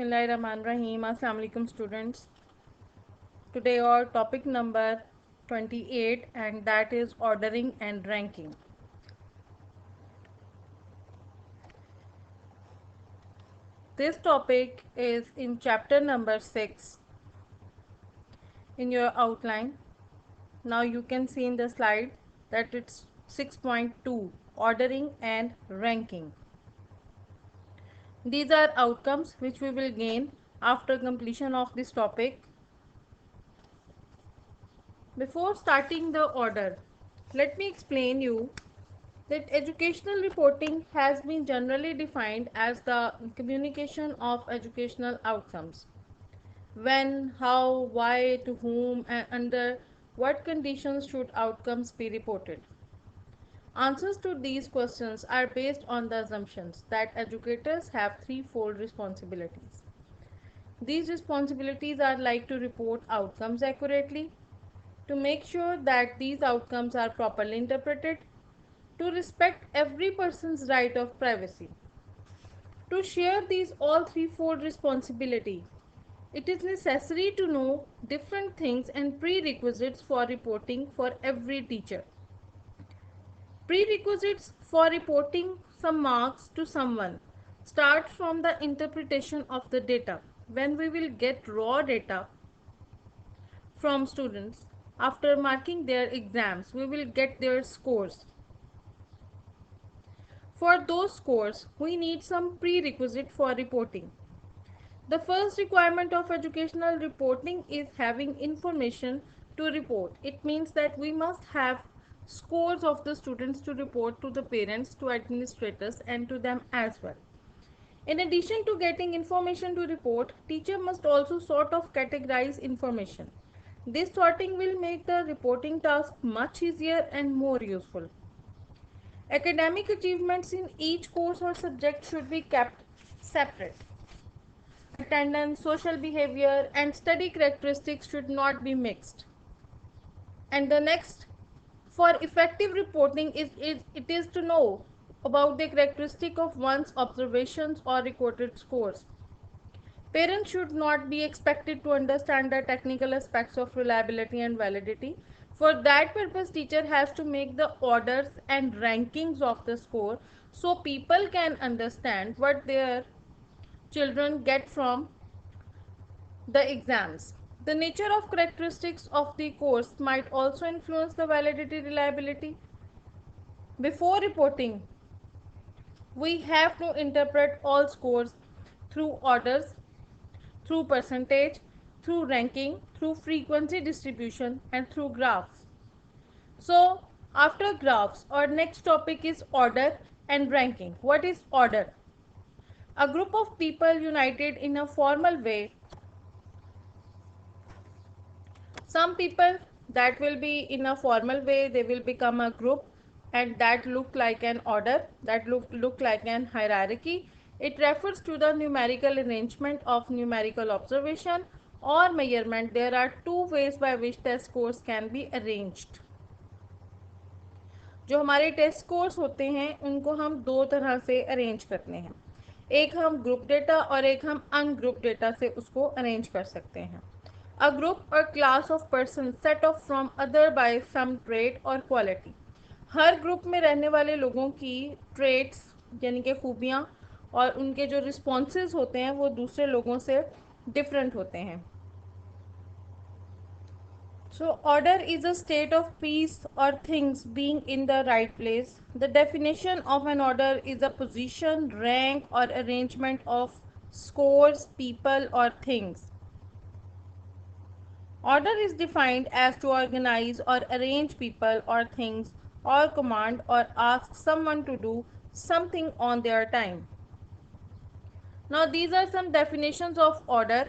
Bismillahirrahmanirrahim. Assalamu alaikum students. Today our topic number 28 and that is ordering and ranking. This topic is in chapter number 6 in your outline. Now you can see in the slide that it's 6.2 ordering and ranking. These are outcomes which we will gain after completion of this topic. Before starting the order, let me explain you that educational reporting has been generally defined as the communication of educational outcomes. When, how, why, to whom, and under what conditions should outcomes be reported? Answers to these questions are based on the assumptions that educators have threefold responsibilities. These responsibilities are like to report outcomes accurately, to make sure that these outcomes are properly interpreted, to respect every person's right of privacy. To share these all threefold responsibility, it is necessary to know different things and prerequisites for reporting for every teacher. Prerequisites for reporting some marks to someone start from the interpretation of the data. When we will get raw data from students after marking their exams, we will get their scores. For those scores, we need some prerequisite for reporting. The first requirement of educational reporting is having information to report. It means that we must have scores of the students to report to the parents, to administrators, and to them as well. In addition to getting information to report, teacher must also sort of categorize information. This sorting will make the reporting task much easier and more useful. Academic achievements in each course or subject should be kept separate. Attendance, social behavior, and study characteristics should not be mixed. And the next, for effective reporting, it is to know about the characteristic of one's observations or recorded scores. Parents should not be expected to understand the technical aspects of reliability and validity. For that purpose, teacher has to make the orders and rankings of the score so people can understand what their children get from the exams. The nature of characteristics of the course might also influence the validity reliability. Before reporting, we have to interpret all scores through orders, through percentage, through ranking, through frequency distribution, and through graphs. So, after graphs, our next topic is order and ranking. What is order? A group of people united in a formal way. Some people that will be in a formal way, they will become a group and that look like an order, that look like an hierarchy. It refers to the numerical arrangement of numerical observation or measurement. There are two ways by which test scores can be arranged. जो हमारे test scores होते हैं उनको हम दो तरह से arrange करते हैं. एक हम ग्रुप डेटा और एक हम अनग्रुप डेटा से उसको अरेंज कर सकते हैं. A group or class of persons set off from other by some trait or quality. Her group में रहने वाले लोगों की ट्रेट्स यानी कि खूबियाँ और उनके जो रिस्पॉन्सेज होते हैं वो दूसरे लोगों से डिफरेंट होते हैं. So order is a state of peace or things being in the right place. The definition of an order is a position, rank or arrangement of scores, people or things. Order is defined as to organize or arrange people or things or command or ask someone to do something on their time. Now these are some definitions of order.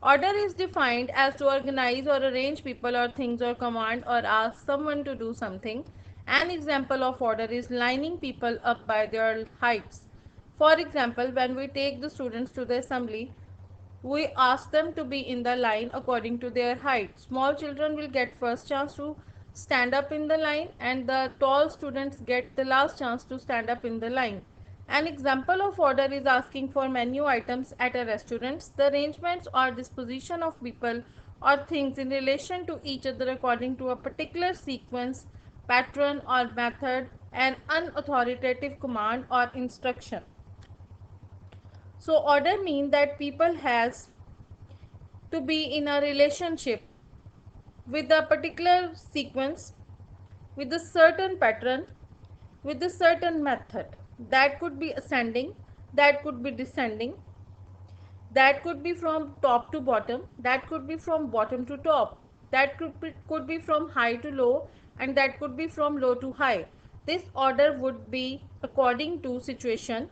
Order is defined as to organize or arrange people or things or command or ask someone to do something. An example of order is lining people up by their heights. For example, when we take the students to the assembly, we ask them to be in the line according to their height. Small children will get first chance to stand up in the line and the tall students get the last chance to stand up in the line. An example of order is asking for menu items at a restaurant. The arrangements or disposition of people or things in relation to each other according to a particular sequence, pattern or method, an unauthoritative command or instruction. So order means that people has to be in a relationship with a particular sequence, with a certain pattern, with a certain method. That could be ascending, that could be descending, that could be from top to bottom, that could be from bottom to top, that could be from high to low, and that could be from low to high. This order would be according to situation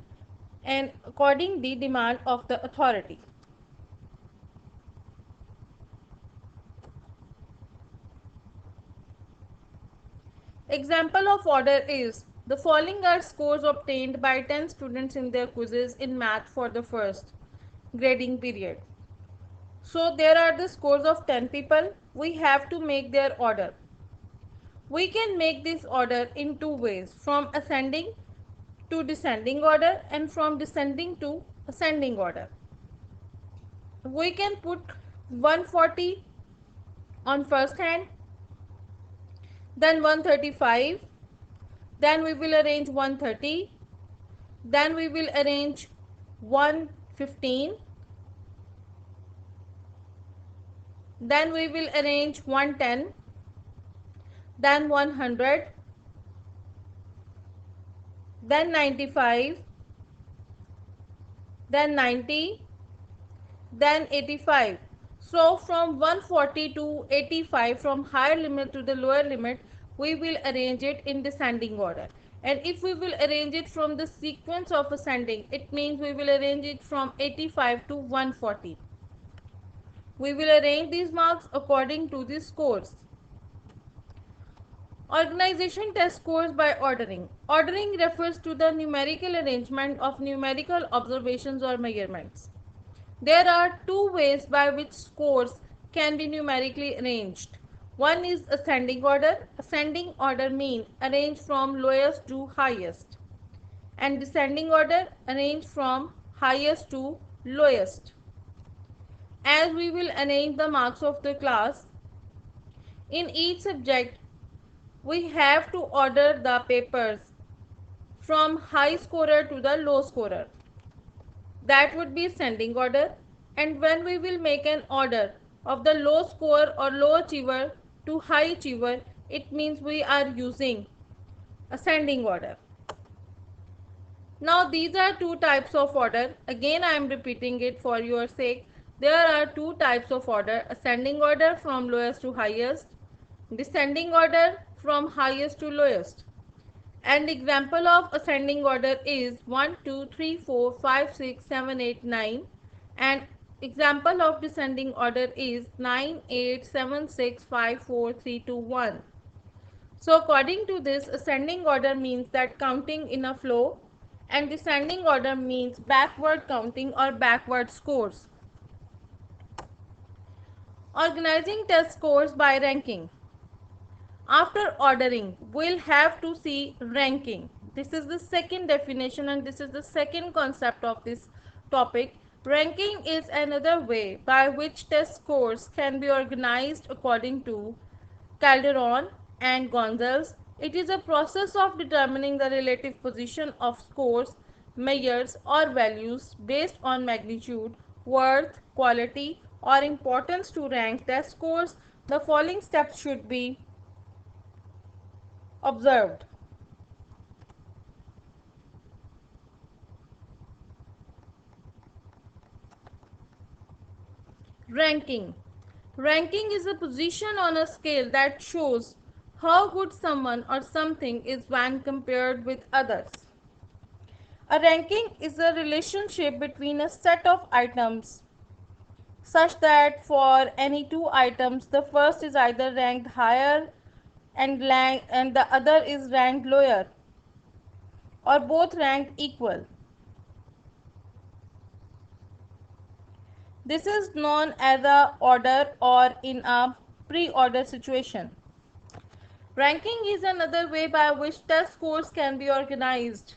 and according the demand of the authority. Example of order is the following are scores obtained by 10 students in their quizzes in math for the first grading period. So there are the scores of 10 people. We have to make their order. We can make this order in two ways, from ascending to descending order and from descending to ascending order. We can put 140 on first hand, then 135, then we will arrange 130, then we will arrange 115, then we will arrange 110, then 100, then 95, then 90, then 85. So from 140 to 85, from higher limit to the lower limit, we will arrange it in descending order. And if we will arrange it from the sequence of ascending, it means we will arrange it from 85 to 140. We will arrange these marks according to the scores. Organization test scores by ordering. Ordering refers to the numerical arrangement of numerical observations or measurements. There are two ways by which scores can be numerically arranged. One is ascending order. Ascending order means arranged from lowest to highest. And descending order arranged from highest to lowest. As we will arrange the marks of the class, in each subject we have to order the papers from high scorer to the low scorer. That would be ascending order. And when we will make an order of the low score or low achiever to high achiever, it means we are using ascending order. Now these are two types of order. Again I am repeating it for your sake. There are two types of order: ascending order from lowest to highest, descending order from highest to lowest. And example of ascending order is 1, 2, 3, 4, 5, 6, 7, 8, 9. And example of descending order is 9, 8, 7, 6, 5, 4, 3, 2, 1. So according to this, ascending order means that counting in a flow, and descending order means backward counting or backward scores. Organizing test scores by ranking. After ordering, we'll have to see ranking. This is the second definition and this is the second concept of this topic. Ranking is another way by which test scores can be organized according to Calderon and Gonzalez. It is a process of determining the relative position of scores, measures or values based on magnitude, worth, quality or importance. To rank test scores, the following steps should be observed. Ranking. Ranking is a position on a scale that shows how good someone or something is when compared with others. A ranking is a relationship between a set of items such that for any two items, the first is either ranked higher and the other is ranked lower, or both ranked equal. This is known as a order or in a pre-order situation. Ranking is another way by which test scores can be organized.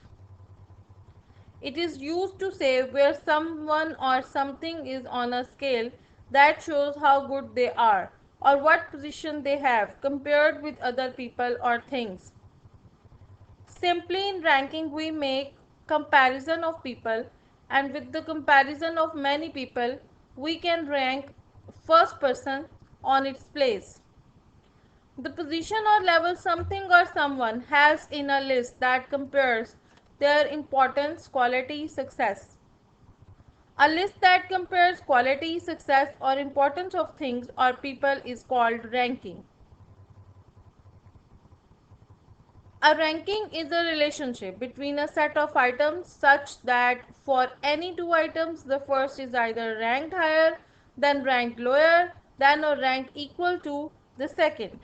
It is used to say where someone or something is on a scale that shows how good they are or what position they have compared with other people or things. Simply in ranking we make comparison of people, and with the comparison of many people we can rank first person on its place. The position or level something or someone has in a list that compares their importance, quality, success. A list that compares quality, success, or importance of things or people is called ranking. A ranking is a relationship between a set of items such that for any two items, the first is either ranked higher, then ranked lower, than or ranked equal to the second.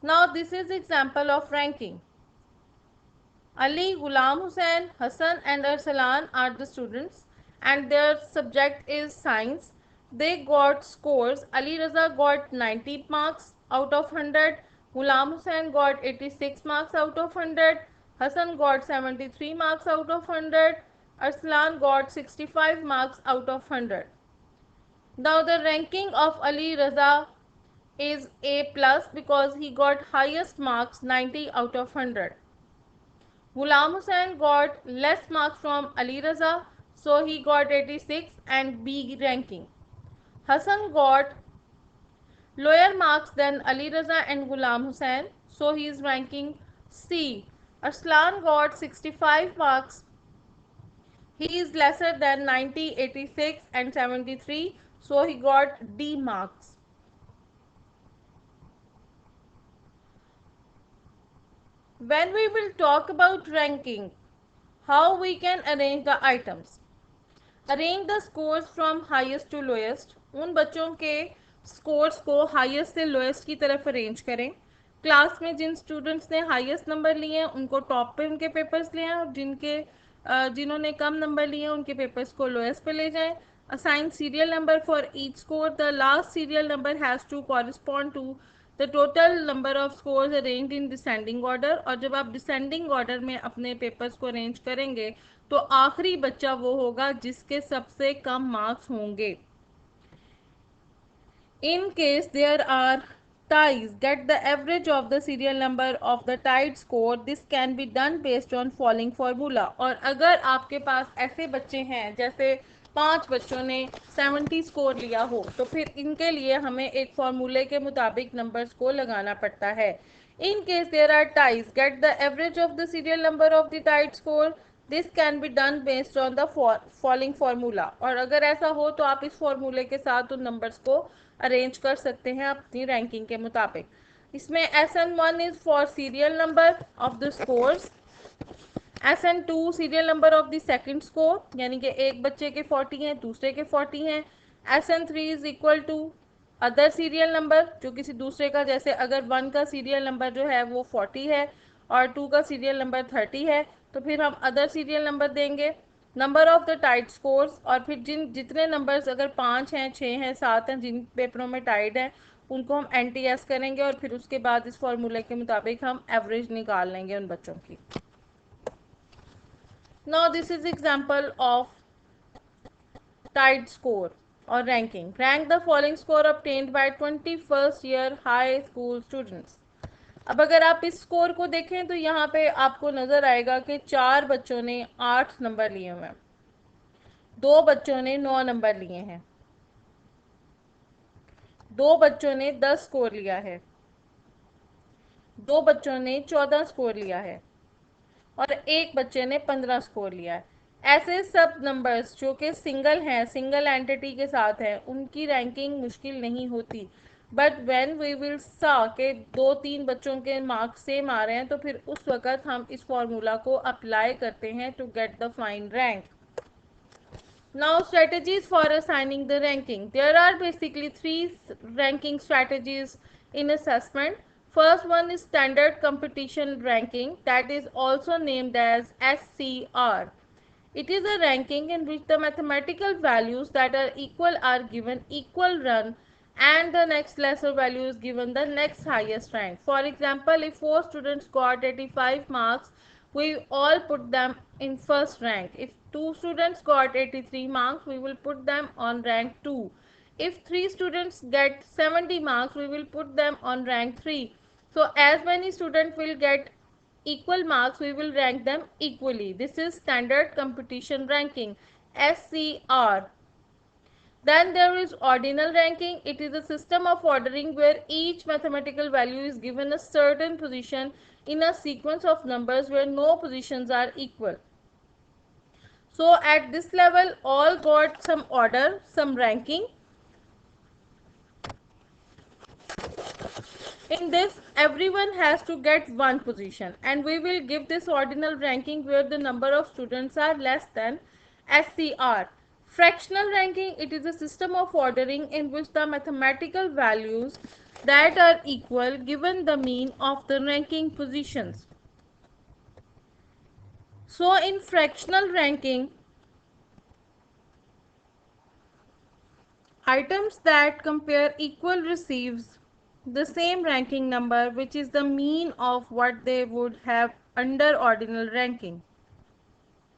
Now this is example of ranking. Ali, Ghulam Hussain, Hassan and Arsalan are the students and their subject is science. They got scores. Ali Raza got 90 marks out of 100. Ghulam Hussain got 86 marks out of 100. Hassan got 73 marks out of 100. Arsalan got 65 marks out of 100. Now the ranking of Ali Raza is A plus because he got highest marks 90 out of 100. Ghulam Hussain got less marks from Ali Raza, so he got 86 and B ranking. Hassan got lower marks than Ali Raza and Ghulam Hussain, so he is ranking C. Arslan got 65 marks. He is lesser than 90, 86 and 73, so he got D marks. When we will talk about ranking, how we can arrange the items. Arrange the scores from highest to lowest. उन बच्चों के scores को highest से lowest की तरफ arrange करें. Class में जिन students ने हाईएस्ट नंबर लिए हैं उनको टॉप पे उनके पेपर्स ले आएं और जिन्होंने कम नंबर लिए हैं उनके पेपर्स को लोएस्ट पे ले जाएं. Assign serial number for each score. The last serial number has to correspond to the total number of scores arrange in descending order. और जब आप डिसेंडिंग ऑर्डर में अपने पेपर्स को अरेंज करेंगे तो आखिरी बच्चा वो होगा जिसके सबसे कम मार्क्स होंगे. In case there are ties, get the average of the serial number of the tied score. This can be done based on following formula. और अगर आपके पास ऐसे बच्चे हैं जैसे 5 बच्चों ने 70 स्कोर लिया हो तो फिर इनके लिए हमें एक फॉर्मूले के मुताबिक नंबर्स को लगाना पड़ता है. In case there are ties, get the average of the serial number of the tied score. This can be done based on the following formula. और अगर ऐसा हो तो आप इस फार्मूले के साथ उन नंबर्स को अरेंज कर सकते हैं अपनी रैंकिंग के मुताबिक. इसमें SN1 is for serial number of the scores. SN2 serial number of the second score, यानी कि एक बच्चे के 40 हैं दूसरे के 40 हैं. SN3 is equal to other serial number, जो किसी दूसरे का, जैसे अगर 1 का सीरियल नंबर जो है वो 40 है और 2 का सीरियल नंबर 30 है तो फिर हम अदर सीरियल नंबर देंगे. Number of the tied scores, और फिर जितने नंबर्स अगर 5 हैं 6 हैं 7 हैं जिन पेपरों में टाइड हैं उनको हम NTS करेंगे और फिर उसके बाद इस फॉर्मूले के मुताबिक हम एवरेज निकाल लेंगे उन बच्चों की. Now this is example of tied score और ranking. Rank the following score obtained by 21st year high school students. अब अगर आप इस स्कोर को देखें तो यहाँ पे आपको नज़र आएगा कि 4 बच्चों ने 8 नंबर लिए हुए हैं, 2 बच्चों ने 9 नंबर लिए हैं, 2 बच्चों ने 10 स्कोर लिया है, 2 बच्चों ने 14 स्कोर लिया है और एक बच्चे ने 15 स्कोर लिया है. ऐसे सब नंबर्स जो कि सिंगल हैं, सिंगल एंटिटी के साथ हैं, उनकी रैंकिंग मुश्किल नहीं होती. बट व्हेन वी विल सा के 2-3 बच्चों के मार्क्स सेम आ रहे हैं तो फिर उस वक्त हम इस फॉर्मूला को अप्लाई करते हैं to get the fine rank. Now strategies for assigning the ranking. There are basically 3 ranking strategies in assessment. First one is standard competition ranking, that is also named as SCR. It is a ranking in which the mathematical values that are equal are given equal run and the next lesser value is given the next highest rank. For example, if 4 students got 85 marks, we all put them in first rank. If two students got 83 marks, we will put them on rank 2. If three students get 70 marks, we will put them on rank 3. So as many students will get equal marks, we will rank them equally. This is standard competition ranking, SCR. Then there is ordinal ranking. It is a system of ordering where each mathematical value is given a certain position in a sequence of numbers where no positions are equal. So at this level, all got some order, some ranking. In this, everyone has to get one position, and we will give this ordinal ranking where the number of students are less than SCR. Fractional ranking, it is a system of ordering in which the mathematical values that are equal given the mean of the ranking positions. So in fractional ranking, items that compare equal receives the same ranking number, which is the mean of what they would have under ordinal ranking.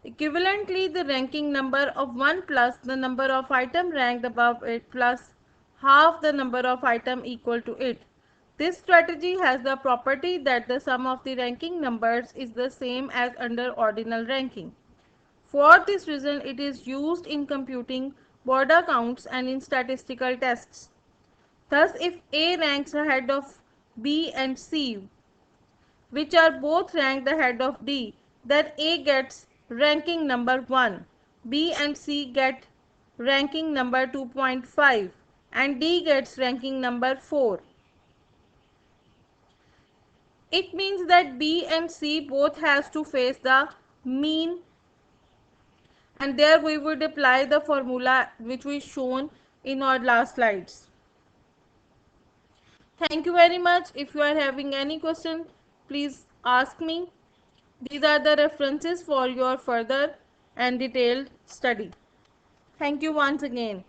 Equivalently, the ranking number of 1 plus the number of item ranked above it plus half the number of item equal to it. This strategy has the property that the sum of the ranking numbers is the same as under ordinal ranking. For this reason, it is used in computing border counts and in statistical tests. Thus, if A ranks ahead of B and C, which are both ranked ahead of D, then A gets ranking number 1, B and C get ranking number 2.5, and D gets ranking number 4. It means that B and C both has to face the mean, and there we would apply the formula which we shown in our last slides. Thank you very much. If you are having any question, please ask me. These are the references for your further and detailed study. Thank you once again.